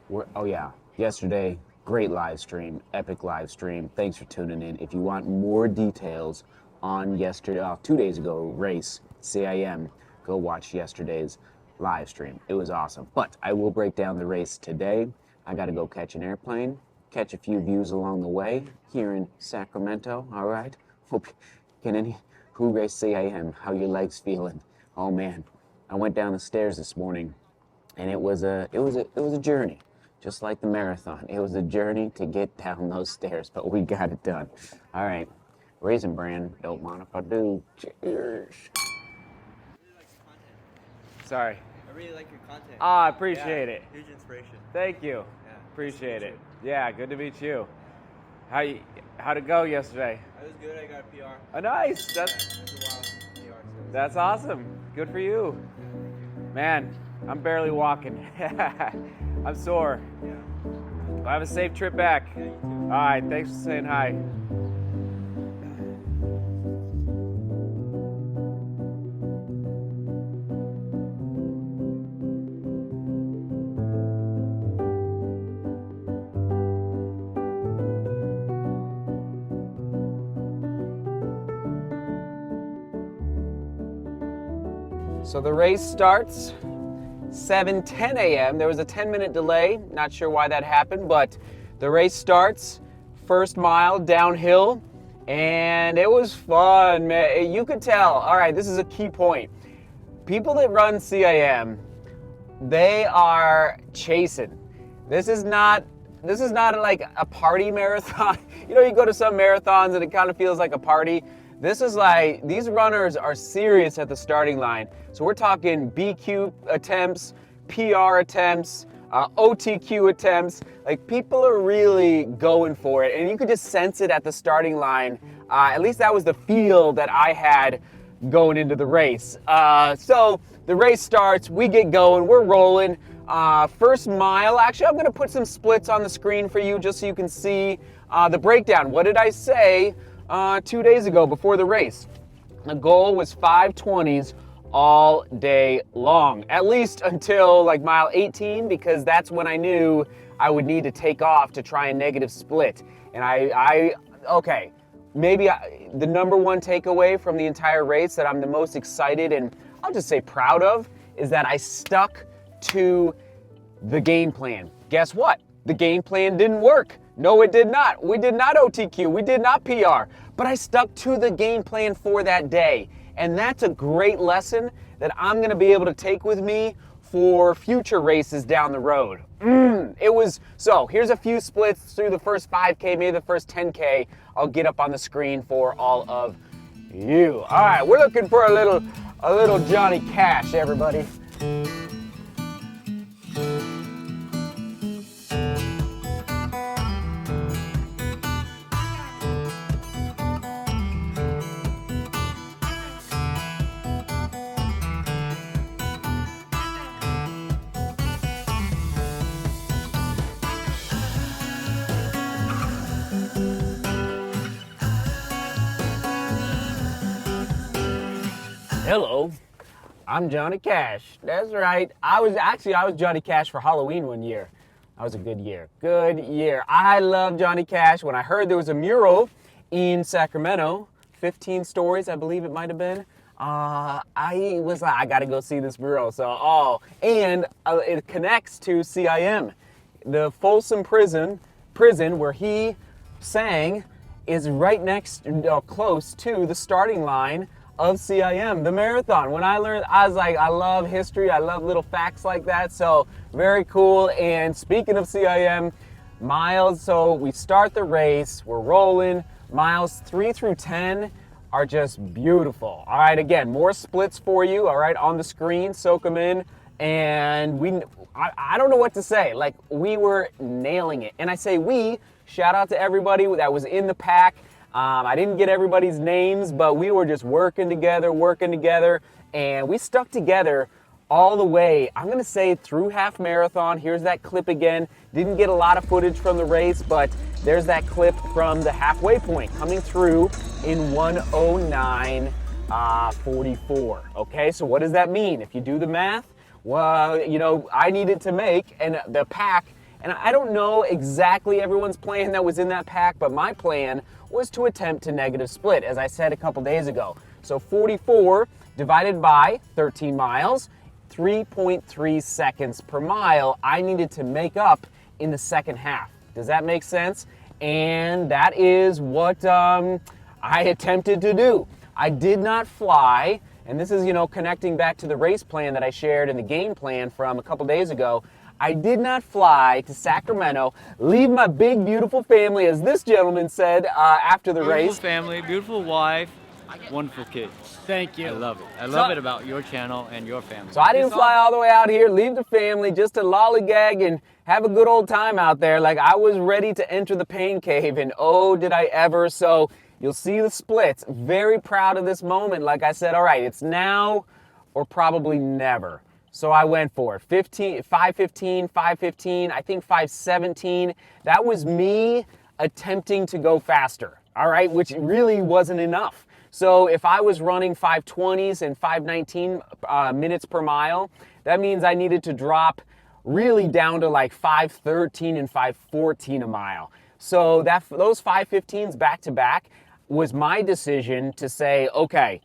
Oh yeah, yesterday, great live stream, epic live stream. Thanks for tuning in. If you want more details on yesterday, 2 days ago race, CIM, go watch yesterday's live stream. It was awesome. But I will break down the race today. I got to go catch an airplane, catch a few views along the way here in Sacramento. All right. Hope who raced CIM? How your legs feeling? Oh man, I went down the stairs this morning, and it was a journey. Just like the marathon, it was a journey to get down those stairs, but we got it done. All right, Raisin Bran, don't mind if I do. Cheers. Sorry. I really like your content. I appreciate it. Huge inspiration. Thank you. Yeah. Appreciate it. Yeah, good to meet you. How'd it go yesterday? It was good. I got a PR. Oh, nice. That's a wild PR. So That's awesome. Good for you. Man, I'm barely walking. I'm sore. yeah. Well, have a safe trip back. Yeah, you too. All right, thanks for saying hi. So the race starts 7:10 a.m. There was a 10-minute delay. Not sure why that happened, but the race starts. First mile downhill, and it was fun, man. You could tell. All right, this is a key point. People that run CIM, they are chasing. This is not like a party marathon. You know, you go to some marathons and it kind of feels like a party. This is like, these runners are serious at the starting line. So we're talking BQ attempts, PR attempts, OTQ attempts. Like, people are really going for it, and you could just sense it at the starting line. At least that was the feel that I had going into the race. So the race starts, we get going, we're rolling. First mile, actually I'm gonna put some splits on the screen for you just so you can see the breakdown. What did I say 2 days ago before the race? The goal was 5:20s all day long, at least until like mile 18, because that's when I knew I would need to take off to try a negative split. And okay, maybe the number one takeaway from the entire race that I'm the most excited and I'll just say proud of is that I stuck to the game plan. Guess what? The game plan didn't work. No, it did not. We did not OTQ. We did not PR. But I stuck to the game plan for that day. And that's a great lesson that I'm going to be able to take with me for future races down the road. So here's a few splits through the first 5K, maybe the first 10K. I'll get up on the screen for all of you. All right, we're looking for a little Johnny Cash, everybody. Hello, I'm Johnny Cash. That's right. I was Johnny Cash for Halloween one year. That was a good year. Good year. I love Johnny Cash. When I heard there was a mural in Sacramento, 15 stories, I believe it might have been, I was like, I gotta go see this mural. And it connects to CIM. The Folsom prison where he sang is right next, close to the starting line of CIM, the marathon. When I learned, I was like, I love history, I love little facts like that, so very cool. And speaking of CIM, miles, so we start the race, we're rolling, miles 3 through 10 are just beautiful. All right, again, more splits for you, all right, on the screen, soak them in, and I don't know what to say, like, we were nailing it. And I say we, shout out to everybody that was in the pack. I didn't get everybody's names, but we were just working together, and we stuck together all the way, I'm going to say, through half marathon. Here's that clip again. Didn't get a lot of footage from the race, but there's that clip from the halfway point coming through in 1:09:44. Okay, so what does that mean? If you do the math, well, I needed to make, and the pack And I don't know exactly everyone's plan that was in that pack, but my plan was to attempt to negative split, as I said a couple days ago. So 44 divided by 13 miles, 3.3 seconds per mile I needed to make up in the second half. Does that make sense? And that is what I attempted to do. I did not fly, and this is, connecting back to the race plan that I shared in the game plan from a couple days ago. I did not fly to Sacramento, leave my big, beautiful family, as this gentleman said after the race. Beautiful family, beautiful wife, wonderful kids. Thank you. I love it. I love it about your channel and your family. So I didn't fly all the way out here, leave the family, just to lollygag and have a good old time out there. Like, I was ready to enter the pain cave, and oh, did I ever. So you'll see the splits. Very proud of this moment. Like I said, all right, it's now or probably never. So I went for it. 5:15, 5:15, I think 5:17. That was me attempting to go faster, all right, which really wasn't enough. So if I was running 5:20s and 5:19 minutes per mile, that means I needed to drop really down to like 5:13 and 5:14 a mile. So those 5:15s back to back was my decision to say, okay,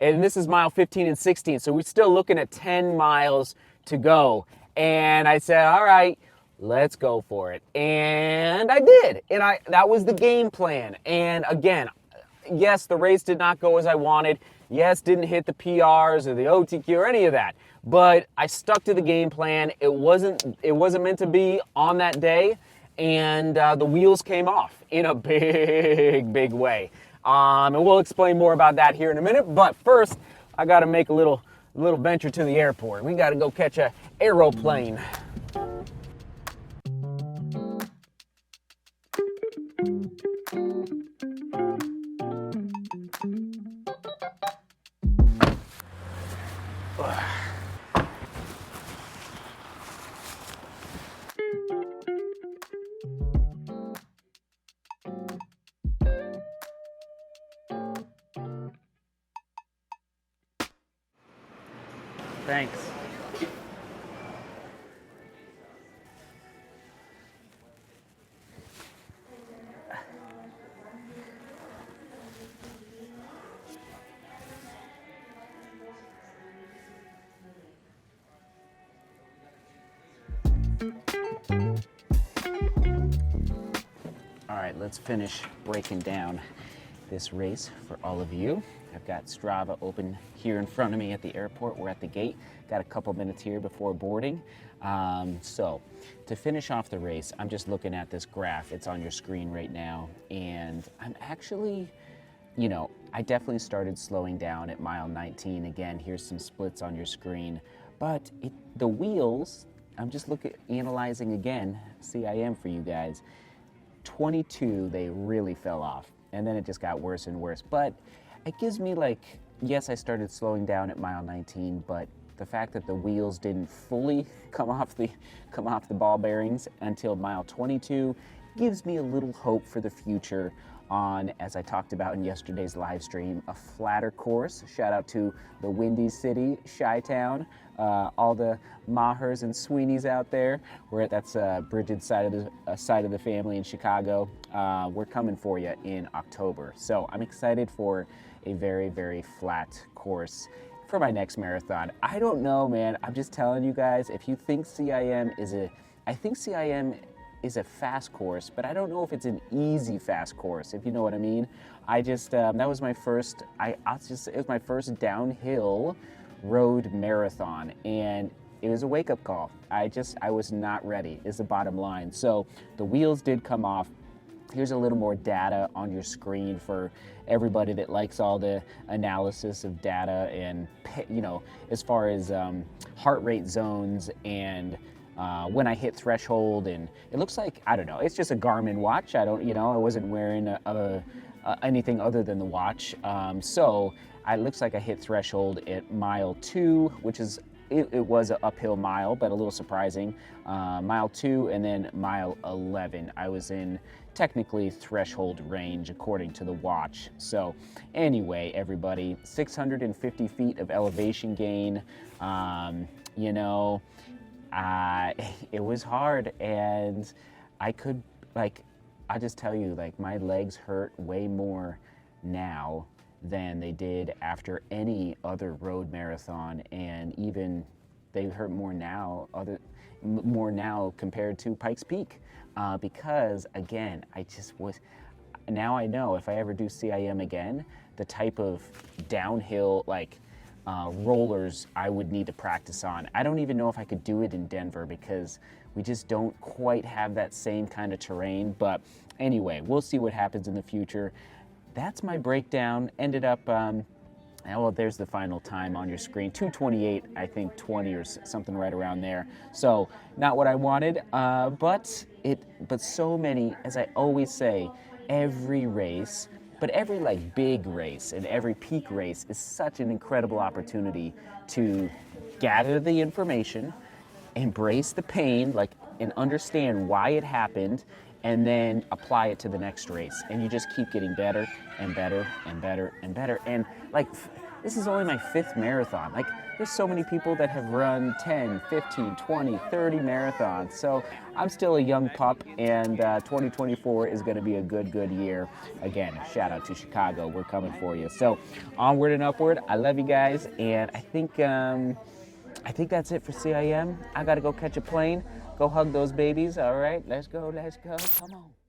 and this is mile 15 and 16, so we're still looking at 10 miles to go. And I said, all right, let's go for it. And I did. And that was the game plan. And again, yes, the race did not go as I wanted. Yes, didn't hit the PRs or the OTQ or any of that. But I stuck to the game plan. It wasn't meant to be on that day. And the wheels came off in a big, big way. And we'll explain more about that here in a minute. But first, I got to make a little venture to the airport. We got to go catch a aeroplane. Thanks. All right, let's finish breaking down this race for all of you. I've got Strava open here in front of me at the airport. We're at the gate. Got a couple minutes here before boarding. So to finish off the race, I'm just looking at this graph. It's on your screen right now. And I'm actually, I definitely started slowing down at mile 19. Again, here's some splits on your screen. But the wheels, I'm just analyzing again, CIM for you guys. 22, they really fell off. And then it just got worse and worse. But it gives me yes, I started slowing down at mile 19, but the fact that the wheels didn't fully come off the ball bearings until mile 22 gives me a little hope for the future on, as I talked about in yesterday's live stream, a flatter course. Shout out to the Windy City, Chi-Town, all the Mahers and Sweeneys out there. That's Bridget's side of the family in Chicago. We're coming for you in October. So I'm excited for a very, very flat course for my next marathon. I don't know, man. I'm just telling you guys, if you think CIM I think CIM is a fast course, but I don't know if it's an easy fast course, if you know what I mean. I just, that was my first, it was my first downhill road marathon, and it was a wake-up call. I was not ready, is the bottom line. So the wheels did come off. Here's a little more data on your screen for everybody that likes all the analysis of data and, as far as heart rate zones and when I hit threshold. And it looks like, I don't know, it's just a Garmin watch. I wasn't wearing anything other than the watch. So it looks like I hit threshold at mile 2, which is, it was an uphill mile, but a little surprising. Mile 2 and then mile 11, I was in technically threshold range according to the watch. So anyway, everybody, 650 feet of elevation gain. it was hard, and I could, like, I just tell you, like, my legs hurt way more now than they did after any other road marathon, and even they hurt more now, more now compared to Pikes Peak, because again, now I know if I ever do CIM again, the type of downhill, like, rollers I would need to practice on. I don't even know if I could do it in Denver because we just don't quite have that same kind of terrain. But anyway, we'll see what happens in the future. That's my breakdown. Ended up, well, there's the final time on your screen, 2:28, I think 20 or something right around there. So not what I wanted, but so many, as I always say, every race, but every like big race and every peak race is such an incredible opportunity to gather the information, embrace the pain, like, and understand why it happened, and then apply it to the next race. And you just keep getting better and better and better and better. And like, this is only my 5th marathon. Like, there's so many people that have run 10, 15, 20, 30 marathons. So I'm still a young pup, and 2024 is gonna be a good year. Again, shout out to Chicago, we're coming for you. So onward and upward, I love you guys, and I think that's it for CIM. I gotta go catch a plane, go hug those babies. All right, let's go, come on.